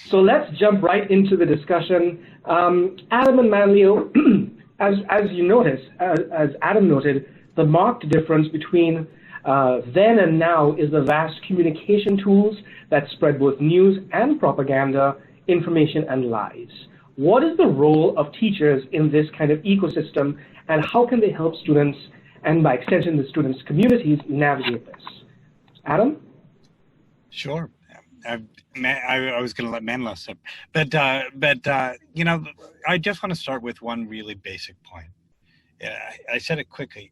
So let's jump right into the discussion. Adam and Manlio, as you notice, as Adam noted, the marked difference between then and now is the vast communication tools that spread both news and propaganda, information and lies. What is the role of teachers in this kind of ecosystem, and how can they help students, and by extension the students' communities, navigate this? Adam? Sure. I was going to let Manlio step, but you know, I just want to start with one really basic point. I said it quickly.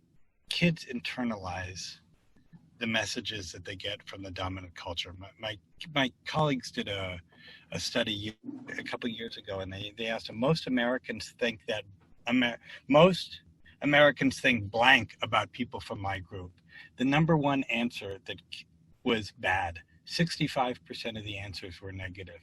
Kids internalize the messages that they get from the dominant culture. My colleagues did a study a couple of years ago, and they asked them, most Americans think that most Americans think blank about people from my group. The number one answer that was bad. 65% of the answers were negative.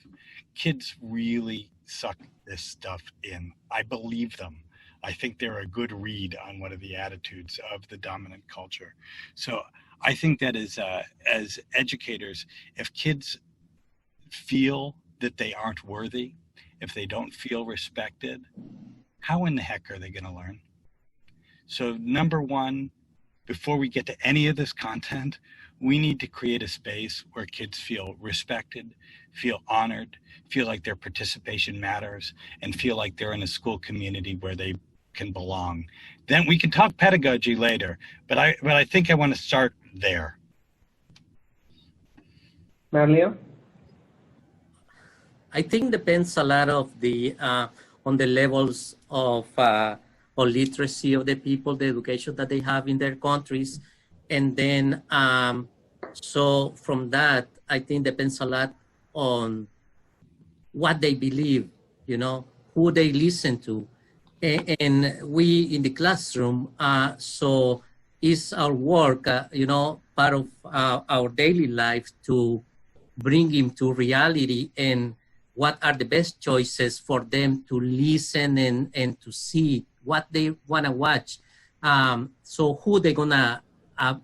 Kids really suck this stuff in. I believe them. I think they're a good read on what are the attitudes of the dominant culture. So I think that as educators, if kids feel that they aren't worthy, if they don't feel respected, how in the heck are they going to learn? So number one, before we get to any of this content, we need to create a space where kids feel respected, feel honored, feel like their participation matters, and feel like they're in a school community where they can belong. Then we can talk pedagogy later, but I think I want to start there. Manlio? I think depends a lot of the on the levels of literacy of the people, the education that they have in their countries. And then, so from that, I think depends a lot on what they believe, you know, who they listen to. And we in the classroom, so is our work, you know, part of our daily life to bring him to reality and what are the best choices for them to listen and to see what they want to watch. So who they gonna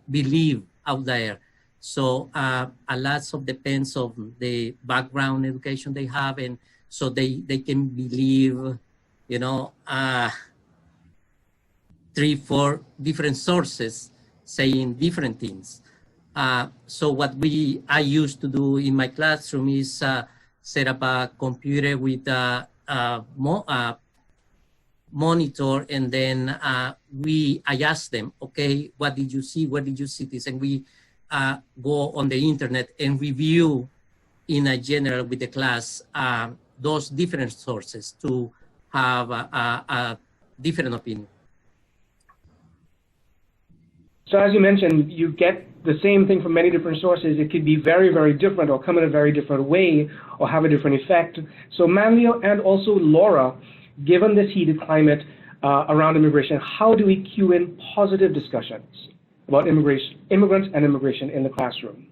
believe out there. So a lot of depends on the background education they have, and so they can believe, you know, 3-4 different sources saying different things. So what I used to do in my classroom is set up a computer with a monitor, and then I ask them, okay, what did you see? Where did you see this? And we go on the internet and review in a general with the class those different sources to have a different opinion. So as you mentioned, you get the same thing from many different sources. It could be very, very different or come in a very different way or have a different effect. So Manlio and also Laura, given this heated climate around immigration, how do we cue in positive discussions about immigrants and immigration in the classroom?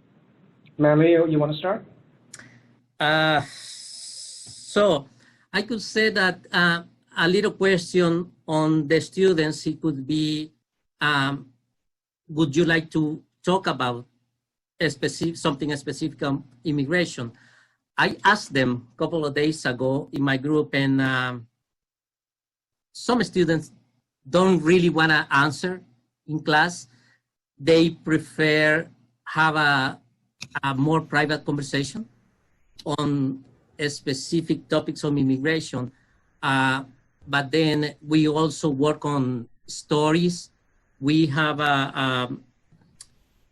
Manlio, you want to start? So I could say that a little question on the students, it could be, would you like to talk about something specific on immigration? I asked them a couple of days ago in my group, and some students don't really want to answer in class. They prefer have a more private conversation on specific topics on immigration. But then we also work on stories. We have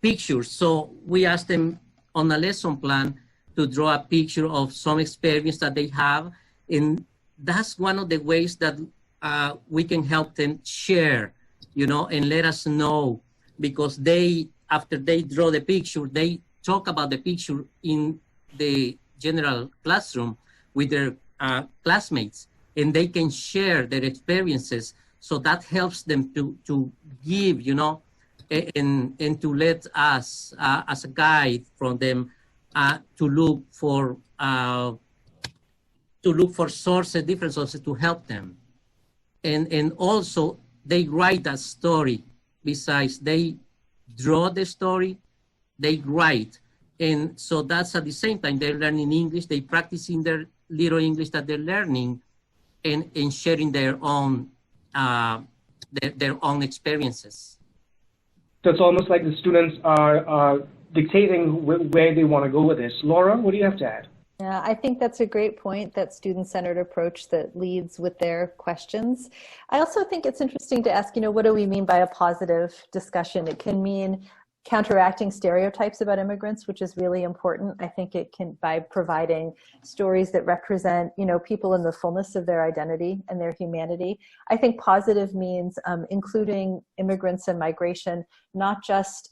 pictures. So we ask them on a lesson plan to draw a picture of some experience that they have. And that's one of the ways that we can help them share, you know, and let us know, because after they draw the picture, they talk about the picture in the general classroom with their classmates, and they can share their experiences. So that helps them to give, you know, and to let us as a guide from them to look for sources, different sources to help them. And also they write a story. Besides they draw the story, they write. And so that's at the same time, they're learning English, they practicing their little English that they're learning and sharing their own experiences. So it's almost like the students are dictating where they want to go with this. Laura, what do you have to add? Yeah, I think that's a great point, that student-centered approach that leads with their questions. I also think it's interesting to ask, what do we mean by a positive discussion? It can mean counteracting stereotypes about immigrants, which is really important. I think it can, by providing stories that represent, people in the fullness of their identity and their humanity. I think positive means including immigrants and migration, not just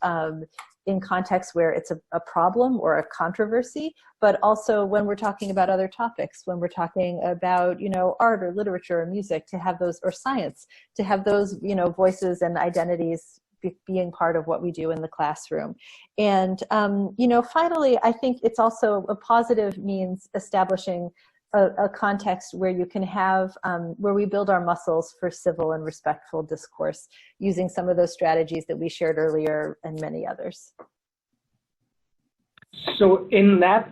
in contexts where it's a problem or a controversy, but also when we're talking about other topics, when we're talking about, art or literature or music, to have those, or science, to have those, voices and identities being part of what we do in the classroom. And, finally, I think it's also a positive means establishing a context where you can have, where we build our muscles for civil and respectful discourse, using some of those strategies that we shared earlier and many others. So in that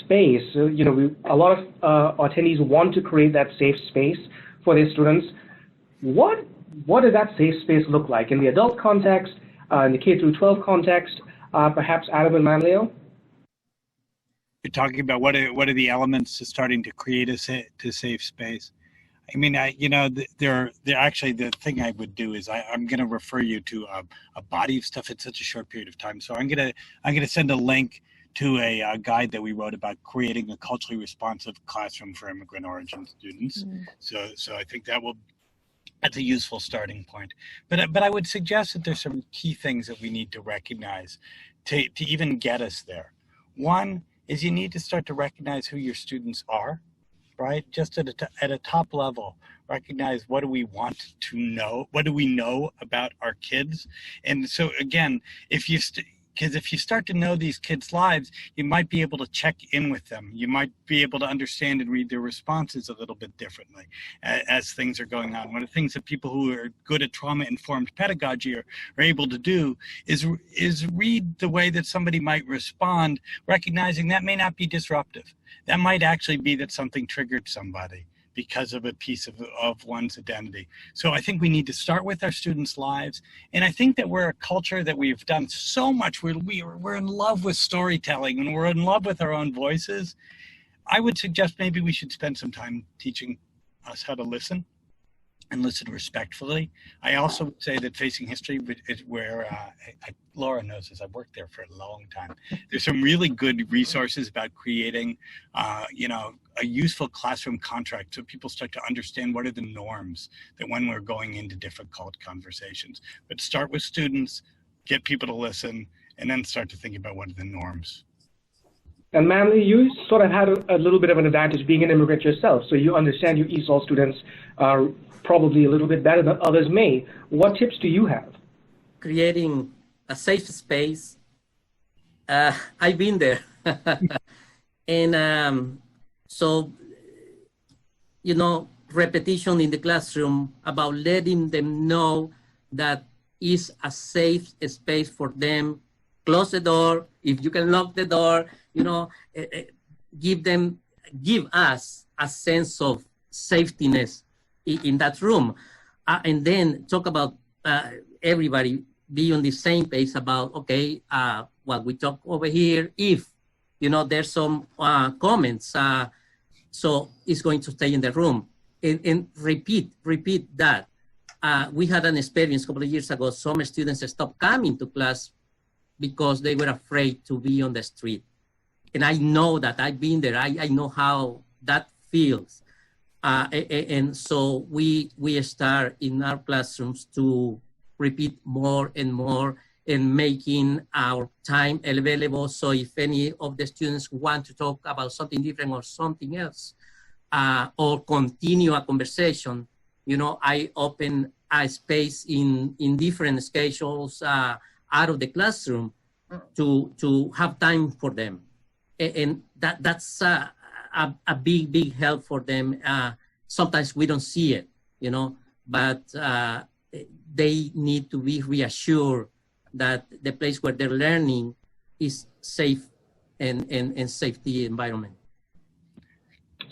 space, a lot of attendees want to create that safe space for their students. What does that safe space look like in the adult context, in the K through 12 context, perhaps Adam and Manlio? You're talking about what are the elements to starting to create a safe space? I mean, they're actually, the thing I would do is I'm going to refer you to a body of stuff in such a short period of time. So I'm going to send a link to a guide that we wrote about creating a culturally responsive classroom for immigrant origin students. Mm. So I think that's a useful starting point. But I would suggest that there's some key things that we need to recognize to even get us there. One is you need to start to recognize who your students are, right? Just at a top level, recognize what do we want to know, what do we know about our kids. And so again, because if you start to know these kids' lives, you might be able to check in with them. You might be able to understand and read their responses a little bit differently as things are going on. One of the things that people who are good at trauma-informed pedagogy are able to do is read the way that somebody might respond, recognizing that may not be disruptive. That might actually be that something triggered somebody because of a piece of one's identity. So I think we need to start with our students' lives. And I think that we're a culture that we've done so much. We're in love with storytelling and we're in love with our own voices. I would suggest maybe we should spend some time teaching us how to listen and listen respectfully. I also would say that Facing History is where, Laura knows this, I've worked there for a long time. There's some really good resources about creating, a useful classroom contract so people start to understand what are the norms that when we're going into difficult conversations. But start with students, get people to listen, and then start to think about what are the norms. And Manlio, you sort of had a little bit of an advantage being an immigrant yourself, so you understand your ESOL students are probably a little bit better than others may. What tips do you have? Creating a safe space. I've been there. And so, repetition in the classroom about letting them know that is a safe space for them. Close the door. If you can lock the door, give us a sense of safetyness in that room. And then talk about everybody be on the same page about, okay, what we talk over here, if, there's some comments, so it's going to stay in the room. And repeat that. We had an experience a couple of years ago. Some students stopped coming to class because they were afraid to be on the street. And I know that, I've been there. I know how that feels. And so we start in our classrooms to repeat more and more and making our time available. So if any of the students want to talk about something different or something else, or continue a conversation, I open a space in different schedules out of the classroom to have time for them. And that's a big help for them. Sometimes we don't see it, but they need to be reassured that the place where they're learning is safe and safety environment.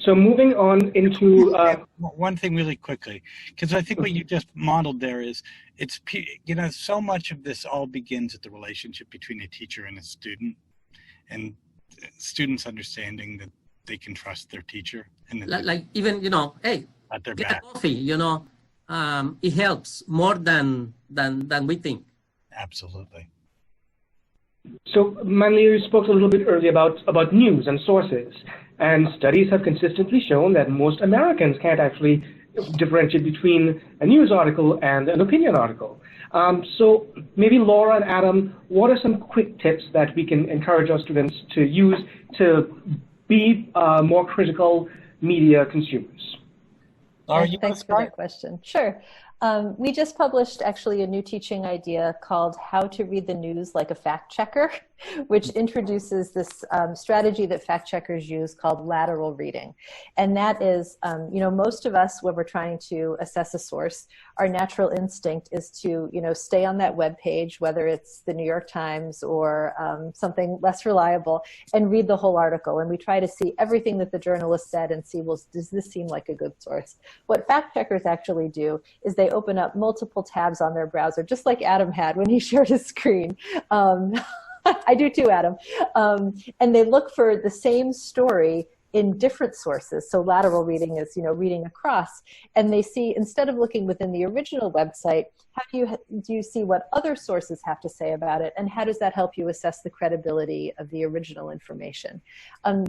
So moving on into one thing really quickly, because I think what you just modeled there is so much of this all begins at the relationship between a teacher and a student, and students understanding that they can trust their teacher, and like even hey, at their get back. a coffee, it helps more than we think. Absolutely. So Manlio, you spoke a little bit earlier about news and sources, and studies have consistently shown that most Americans can't actually differentiate between a news article and an opinion article. So maybe Laura and Adam, what are some quick tips that we can encourage our students to use to be more critical media consumers? Laura, thanks for that question. Sure. We just published actually a new teaching idea called How to Read the News Like a Fact Checker, which introduces this strategy that fact checkers use called lateral reading. And that is, most of us, when we're trying to assess a source, our natural instinct is to, stay on that web page, whether it's the New York Times or something less reliable, and read the whole article. And we try to see everything that the journalist said and see, well, does this seem like a good source? What fact checkers actually do is they open up multiple tabs on their browser, just like Adam had when he shared his screen. I do too, Adam. And they look for the same story in different sources. So lateral reading is, reading across. And they see, instead of looking within the original website, how do you see what other sources have to say about it? And how does that help you assess the credibility of the original information?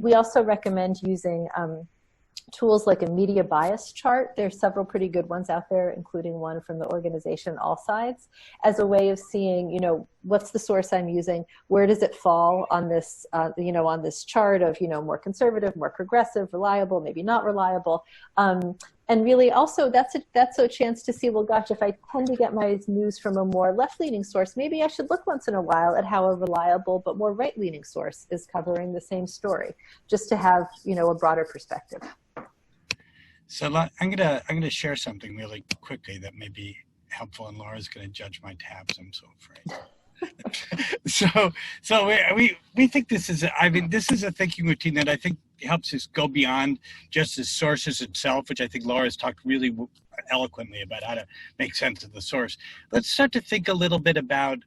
We also recommend using tools like a media bias chart. There's several pretty good ones out there, including one from the organization All Sides, as a way of seeing, what's the source I'm using, where does it fall on this, on this chart of, more conservative, more progressive, reliable, maybe not reliable. And really also that's a chance to see, well, gosh, if I tend to get my news from a more left-leaning source, maybe I should look once in a while at how a reliable but more right-leaning source is covering the same story, just to have, a broader perspective. So I'm gonna share something really quickly that may be helpful, and Laura's gonna judge my tabs, I'm so afraid. so we think this is a thinking routine that I think helps us go beyond just the sources itself, which I think Laura's talked really eloquently about how to make sense of the source. Let's start to think a little bit about,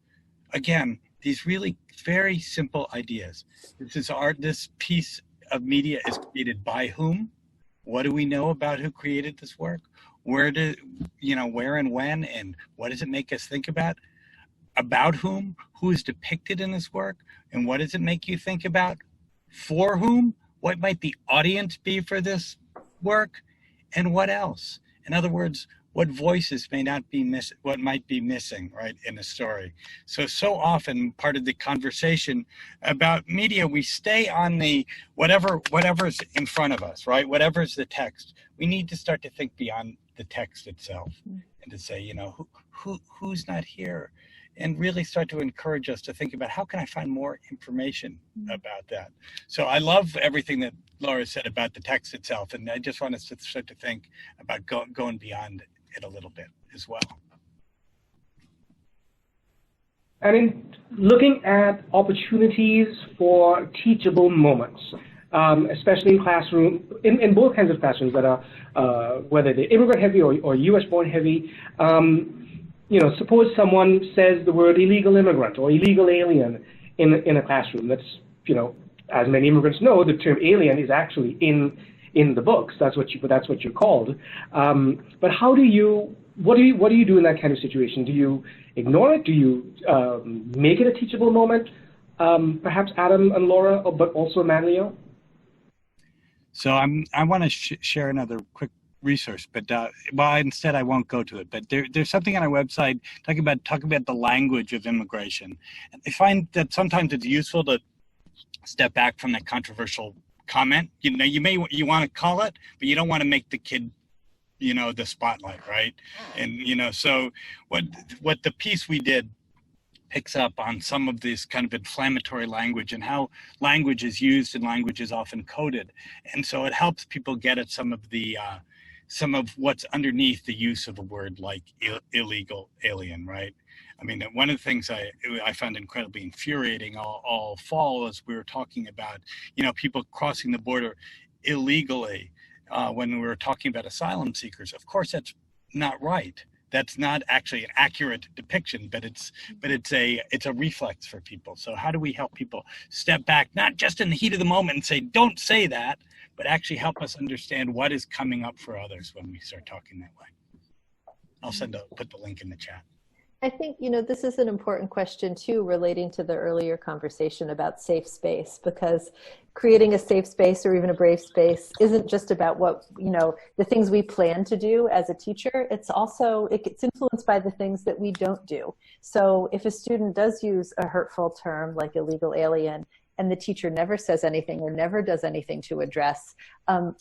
again, these really very simple ideas. This piece of media is created by whom? What do we know about who created this work? Where and when, and what does it make us think about? About whom? Who is depicted in this work? And what does it make you think about? For whom? What might the audience be for this work? And what else? In other words, what voices may not be missing, what might be missing, right, in a story. So often part of the conversation about media, we stay on the whatever's in front of us, right? Whatever's the text. We need to start to think beyond the text itself and to say, who's not here? And really start to encourage us to think about how can I find more information about that. So I love everything that Laura said about the text itself, and I just want us to start to think about going beyond it a little bit as well. And in looking at opportunities for teachable moments, especially in classroom, in both kinds of classrooms that are, whether they're immigrant heavy or US born heavy, suppose someone says the word illegal immigrant or illegal alien in a classroom. That's, as many immigrants know, the term alien is actually in the books. That's what you're called. But what do you do in that kind of situation? Do you ignore it? Do you make it a teachable moment? Perhaps Adam and Laura, but also Manlio? So I want to share another quick resource, but instead I won't go to it. But there's something on our website talking about the language of immigration. And I find that sometimes it's useful to step back from that controversial comment. You want to call it, but you don't want to make the kid, the spotlight, right? And so what the piece we did picks up on some of this kind of inflammatory language and how language is used and language is often coded, and so it helps people get at some of what's underneath the use of a word like illegal alien, right? I mean, one of the things I found incredibly infuriating all fall as we were talking about, people crossing the border illegally when we were talking about asylum seekers. Of course, that's not right. That's not actually an accurate depiction, but it's a reflex for people. So how do we help people step back, not just in the heat of the moment and say, don't say that, but actually help us understand what is coming up for others when we start talking that way? I'll put the link in the chat. I think, this is an important question too, relating to the earlier conversation about safe space, because creating a safe space or even a brave space isn't just about what, the things we plan to do as a teacher. It's also, it gets influenced by the things that we don't do. So if a student does use a hurtful term like illegal alien, and the teacher never says anything or never does anything to address,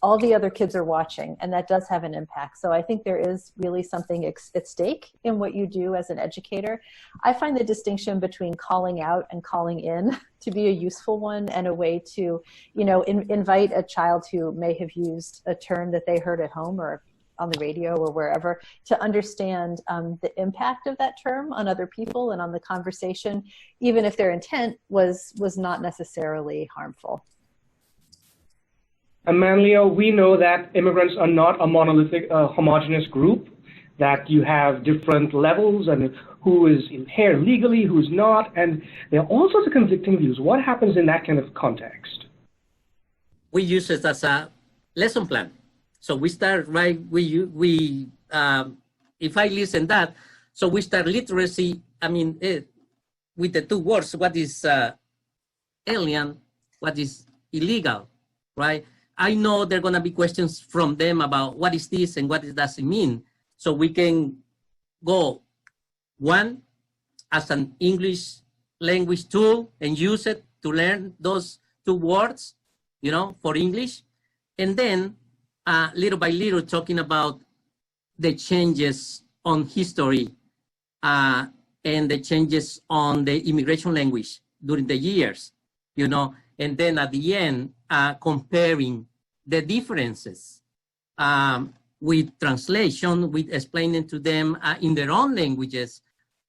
all the other kids are watching, and that does have an impact. So I think there is really something at stake in what you do as an educator. I find the distinction between calling out and calling in to be a useful one, and a way to, invite a child who may have used a term that they heard at home or on the radio or wherever, to understand the impact of that term on other people and on the conversation, even if their intent was not necessarily harmful. And Manlio, we know that immigrants are not a monolithic, homogeneous group, that you have different levels and who is here legally, who's not, and there are all sorts of conflicting views. What happens in that kind of context? We use it as a lesson plan. So we start right, if I listen that, so we start literacy, with the two words, what is alien, what is illegal, right? I know there are gonna be questions from them about what is this and what does it mean. So we can go one as an English language tool and use it to learn those two words, for English. And then little by little talking about the changes on history and the changes on the immigration language during the years, and then at the end, comparing the differences with translation, with explaining to them in their own languages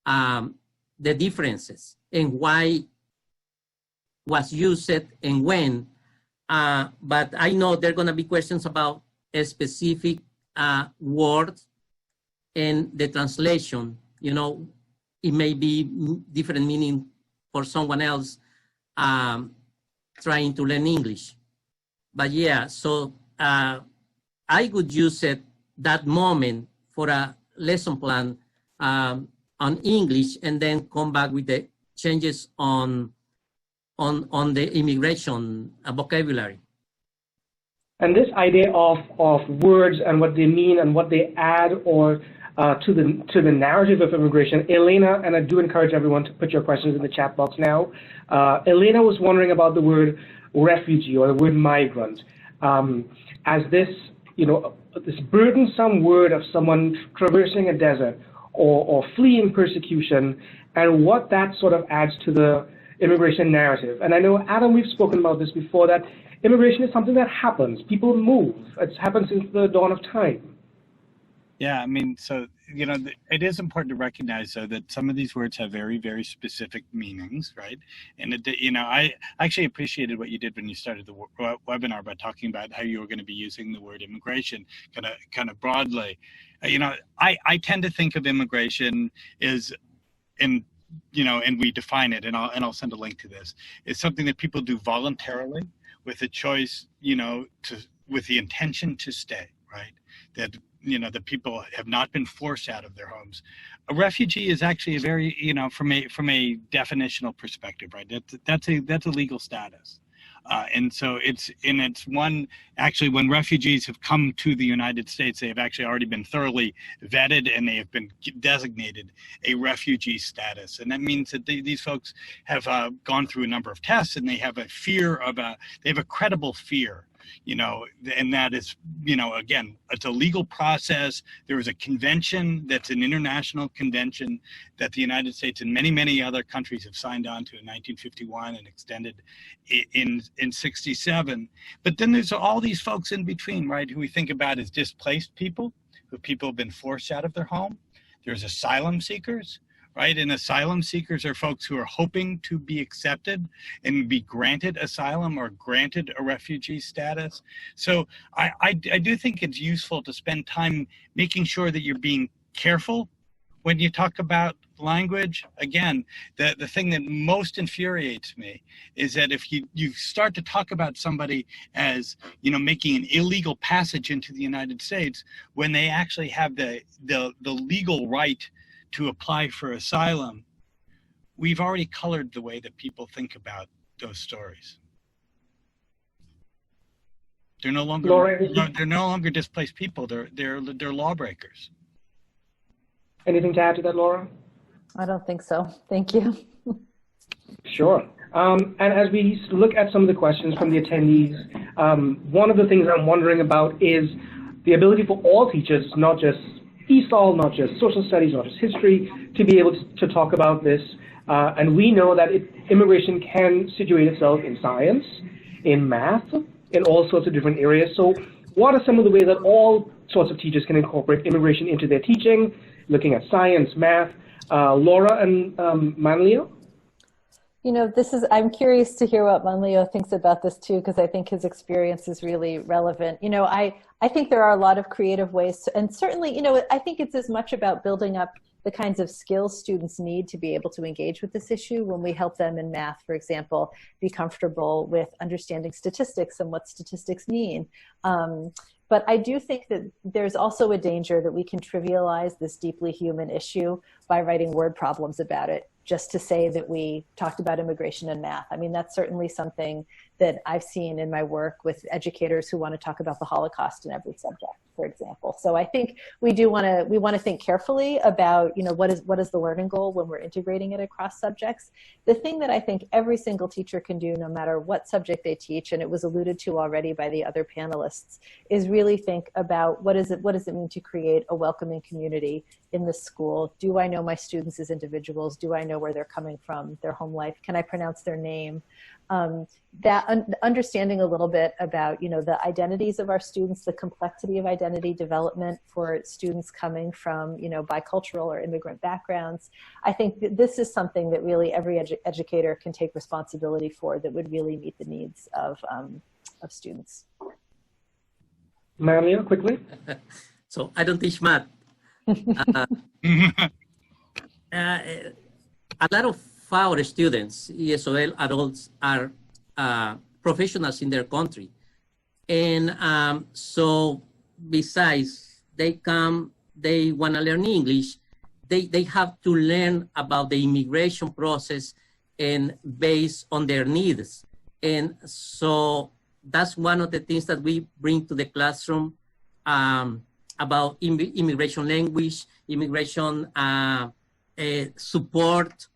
the differences and why was used and when. But I know there are going to be questions about a specific word and the translation. It may be different meaning for someone else trying to learn English. But yeah, so I would use that moment for a lesson plan on English, and then come back with the changes on the immigration vocabulary. And this idea of words and what they mean and what they add or to the narrative of immigration, Elena, and I do encourage everyone to put your questions in the chat box now. Elena was wondering about the word refugee or the word migrant as this, this burdensome word of someone traversing a desert or fleeing persecution, and what that sort of adds to the immigration narrative. And I know, Adam, we've spoken about this before, that immigration is something that happens. People move. It's happened since the dawn of time. Yeah, so, it is important to recognize, though, that some of these words have very, very specific meanings, right? And, I actually appreciated what you did when you started the webinar by talking about how you were going to be using the word immigration kind of broadly. I tend to think of immigration as, and we define it, and I'll send a link to this, is something that people do voluntarily with a choice, with the intention to stay, right? That that people have not been forced out of their homes. A refugee is actually a very, from a definitional perspective, right? That's a legal status. And so it's one, actually, when refugees have come to the United States, they have actually already been thoroughly vetted and they have been designated a refugee status. And that means that these folks have gone through a number of tests, and they have a they have a credible fear, and that is, again, it's a legal process. There is a convention that's an international convention that the United States and many, many other countries have signed on to in 1951 and extended in 67. But then there's all these folks in between, right, who we think about as displaced people, who people have been forced out of their home. There's asylum seekers, right? And asylum seekers are folks who are hoping to be accepted and be granted asylum or granted a refugee status. So I do think it's useful to spend time making sure that you're being careful when you talk about language. Again, the thing that most infuriates me is that if you start to talk about somebody as, making an illegal passage into the United States when they actually have the legal right to apply for asylum, we've already colored the way that people think about those stories. They're no longer displaced people. They're lawbreakers. Anything to add to that, Laura? I don't think so. Thank you. Sure. And as we look at some of the questions from the attendees, one of the things I'm wondering about is the ability for all teachers, not just ESOL, not just social studies, not just history, to be able to talk about this. And we know that immigration can situate itself in science, in math, in all sorts of different areas. So what are some of the ways that all sorts of teachers can incorporate immigration into their teaching, looking at science, math? Laura and Manlio? I'm curious to hear what Manlio thinks about this too, because I think his experience is really relevant. I think there are a lot of creative ways and certainly, I think it's as much about building up the kinds of skills students need to be able to engage with this issue when we help them in math, for example, be comfortable with understanding statistics and what statistics mean. But I do think that there's also a danger that we can trivialize this deeply human issue by writing word problems about it, just to say that we talked about immigration and math. I mean, that's certainly something that I've seen in my work with educators who want to talk about the Holocaust in every subject, for example. So I think we want to think carefully about, what is the learning goal when we're integrating it across subjects. The thing that I think every single teacher can do, no matter what subject they teach, and it was alluded to already by the other panelists, is really think about what does it mean to create a welcoming community in the school? Do I know my students as individuals? Do I know where they're coming from, their home life? Can I pronounce their name? Understanding a little bit about, the identities of our students, the complexity of identity development for students coming from, bicultural or immigrant backgrounds. I think that this is something that really every educator can take responsibility for that would really meet the needs of students. Manlio, quickly. So I don't teach math. A lot of our students, ESOL adults, are professionals in their country. And so besides, they want to learn English, they have to learn about the immigration process and based on their needs. And so that's one of the things that we bring to the classroom about immigration language, immigration support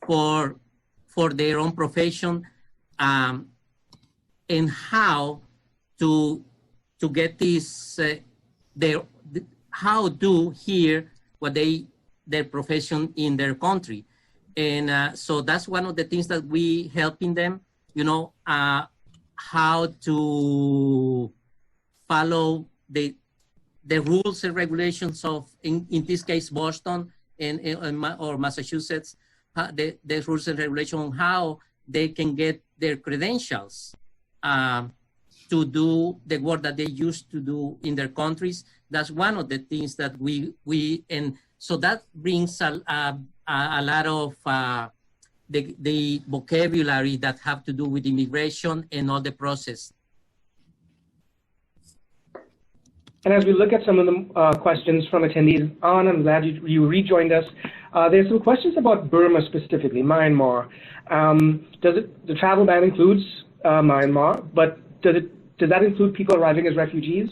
for their own profession, and how to get this how to hear what their profession in their country. And so that's one of the things that we helping them, how to follow the rules and regulations of, in this case, Boston or Massachusetts, the rules and regulations on how they can get their credentials to do the work that they used to do in their countries. That's one of the things that and so that brings a lot of the vocabulary that have to do with immigration and all the process. And as we look at some of the questions from attendees, Ann, I'm glad you rejoined us. There's some questions about Burma specifically, Myanmar. The travel ban includes Myanmar, but does that include people arriving as refugees?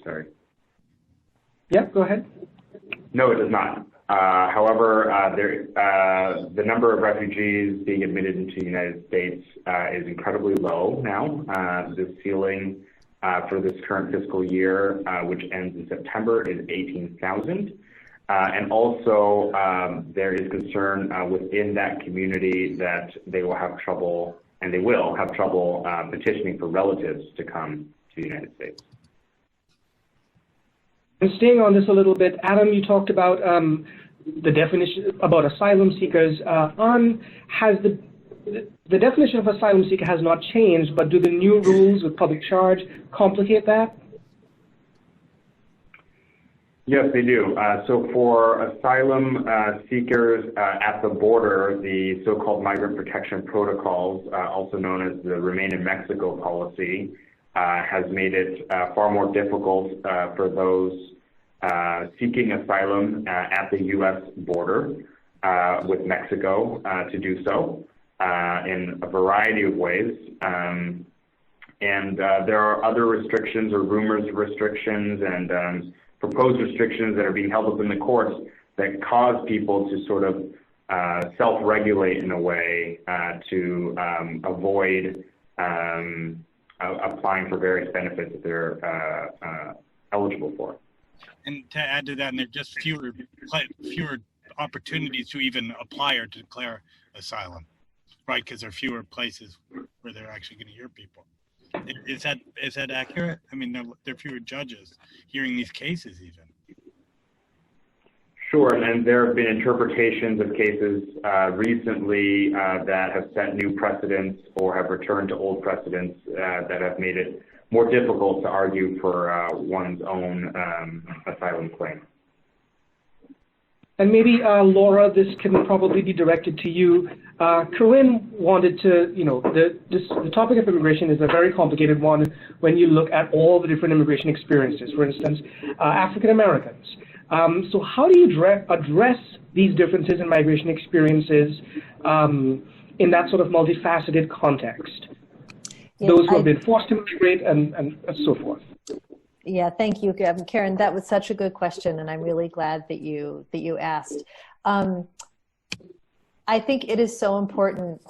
Sorry. Yeah, go ahead. No, it does not. However, the number of refugees being admitted into the United States is incredibly low now. The ceiling for this current fiscal year, which ends in September, is 18,000. And also, there is concern within that community that they will have trouble, and they will have trouble petitioning for relatives to come to the United States. And staying on this a little bit, Adam, you talked about the definition about asylum seekers. Has the definition of asylum seeker has not changed, but do the new rules with public charge complicate that? Yes, they do. So for asylum seekers at the border, the so-called migrant protection protocols, also known as the Remain in Mexico policy, has made it far more difficult for those seeking asylum at the U.S. border with Mexico to do so in a variety of ways. And there are other restrictions or rumors of restrictions and proposed restrictions that are being held up in the courts that cause people to sort of self-regulate in a way to avoid applying for various benefits that they're eligible for. And to add to that, and there are just fewer opportunities to even apply or declare asylum, right? Because there are fewer places where they're actually going to hear people. Is that accurate? I mean, there are fewer judges hearing these cases even. Sure, and there have been interpretations of cases recently that have set new precedents or have returned to old precedents that have made it more difficult to argue for one's own asylum claim. And maybe, Laura, this can probably be directed to you. Corinne wanted to, the topic of immigration is a very complicated one when you look at all the different immigration experiences, for instance, African Americans. So how do you address these differences in migration experiences in that sort of multifaceted context? Yes, those who have been forced to migrate and so forth. Yeah, thank you, Karen. That was such a good question, and I'm really glad that you asked. I think it is so important.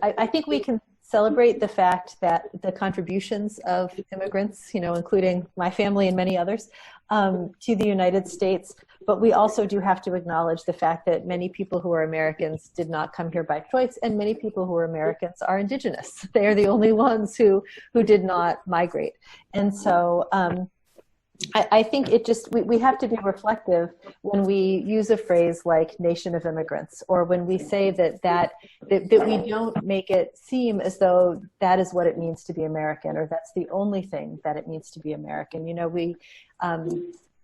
I think we can celebrate the fact that the contributions of immigrants, including my family and many others, to the United States. But we also do have to acknowledge the fact that many people who are Americans did not come here by choice, and many people who are Americans are indigenous. They are the only ones who did not migrate. And so I think we have to be reflective when we use a phrase like nation of immigrants, or when we say that we don't make it seem as though that is what it means to be American, or that's the only thing that it means to be American.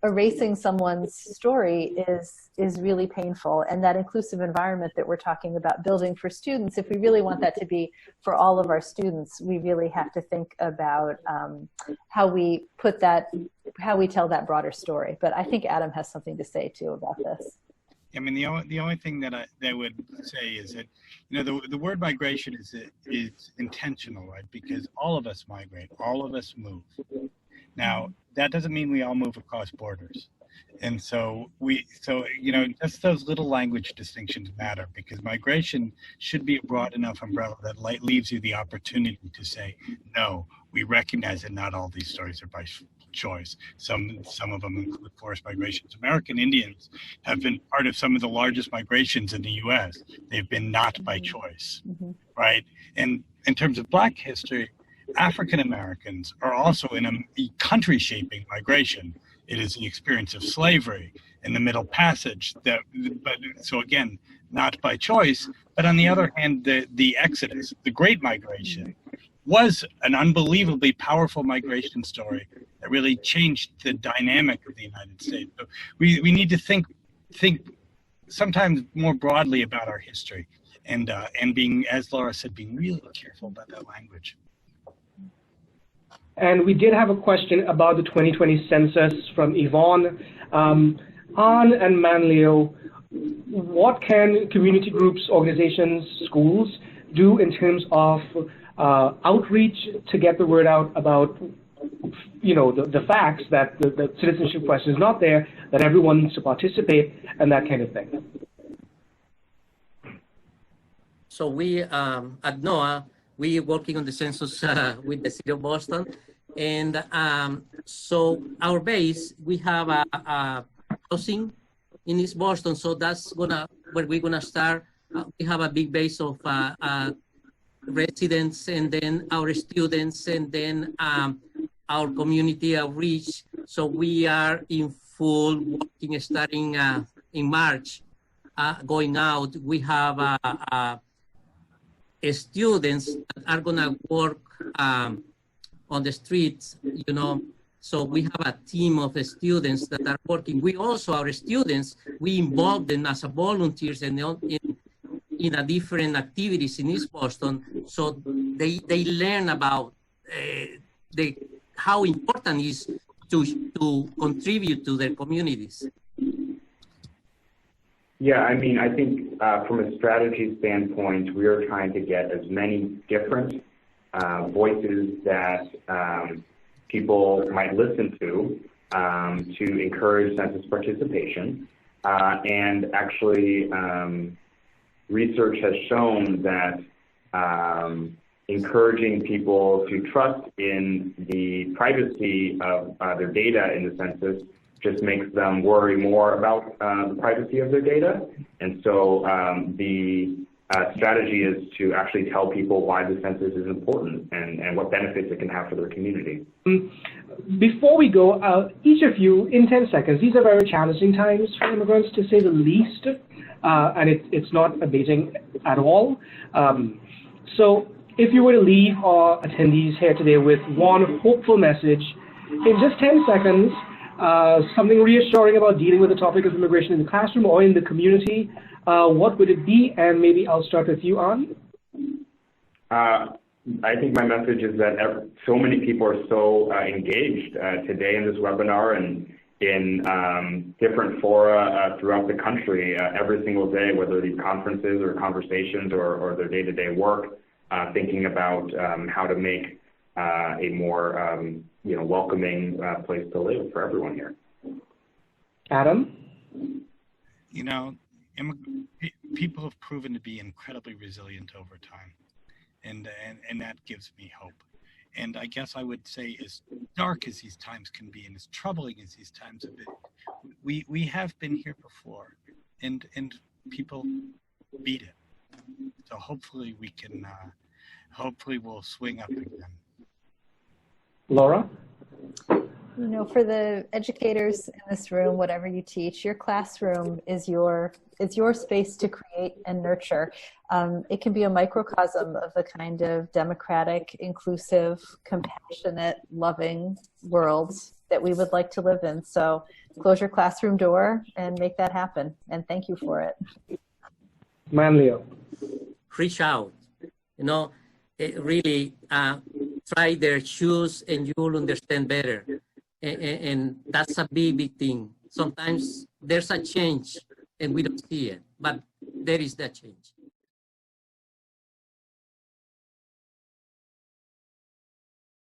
Erasing someone's story is really painful, and that inclusive environment that we're talking about building for students, if we really want that to be for all of our students, we really have to think about how we tell that broader story. But I think Adam has something to say too about this. I mean, the only thing that I would say is that the word migration is intentional, right? Because all of us migrate, all of us move. Now, that doesn't mean we all move across borders. And so just those little language distinctions matter, because migration should be a broad enough umbrella that leaves you the opportunity to say, no, we recognize that not all these stories are by choice. Some of them include forced migrations. American Indians have been part of some of the largest migrations in the U.S. They've been not by choice, right? And in terms of Black history, African Americans are also in a country-shaping migration. It is the experience of slavery and the Middle Passage, so again, not by choice. But on the other hand, the Exodus, the Great Migration, was an unbelievably powerful migration story that really changed the dynamic of the United States. So we need to think sometimes more broadly about our history, and being, as Laura said, being really careful about that language. And we did have a question about the 2020 census from Yvonne. An and Manlio, what can community groups, organizations, schools do in terms of outreach to get the word out about, the facts that the citizenship question is not there, that everyone needs to participate, and that kind of thing? So we, at NOAA, we are working on the census with the city of Boston. And so our base, we have a housing in East Boston. So that's where we're gonna start. We have a big base of residents, and then our students, and then our community outreach. So we are in full working starting in March, going out. We have students that are gonna work on the streets, you know. So we have a team of students that are working. We also, our students, we involve them as volunteers and in a different activities in East Boston. So they learn about how important it is to contribute to their communities. Yeah, I mean, I think from a strategy standpoint, we are trying to get as many different voices that people might listen to encourage census participation. And actually, research has shown that encouraging people to trust in the privacy of their data in the census just makes them worry more about the privacy of their data. And so the strategy is to actually tell people why the census is important and what benefits it can have for their community. Before we go, each of you, in 10 seconds, these are very challenging times for immigrants, to say the least, and it's not abating at all. So if you were to leave our attendees here today with one hopeful message, in just 10 seconds, something reassuring about dealing with the topic of immigration in the classroom or in the community, what would it be? And maybe I'll start with you, An. I think my message is that so many people are so engaged today in this webinar and in different fora throughout the country every single day, whether these conferences or conversations or their day-to-day work, thinking about how to make a more welcoming place to live for everyone here. Adam? You know, people have proven to be incredibly resilient over time, and that gives me hope. And I guess I would say, as dark as these times can be and as troubling as these times have been, we have been here before, and people beat it. So hopefully we can, hopefully we'll swing up again. Laura? You know, for the educators in this room, whatever you teach, your classroom is your space to create and nurture. It can be a microcosm of the kind of democratic, inclusive, compassionate, loving world that we would like to live in. So close your classroom door and make that happen. And thank you for it. Manlio? Reach out, you know, really try their shoes and you'll understand better. And that's a big thing. Sometimes there's a change and we don't see it, but there is that change.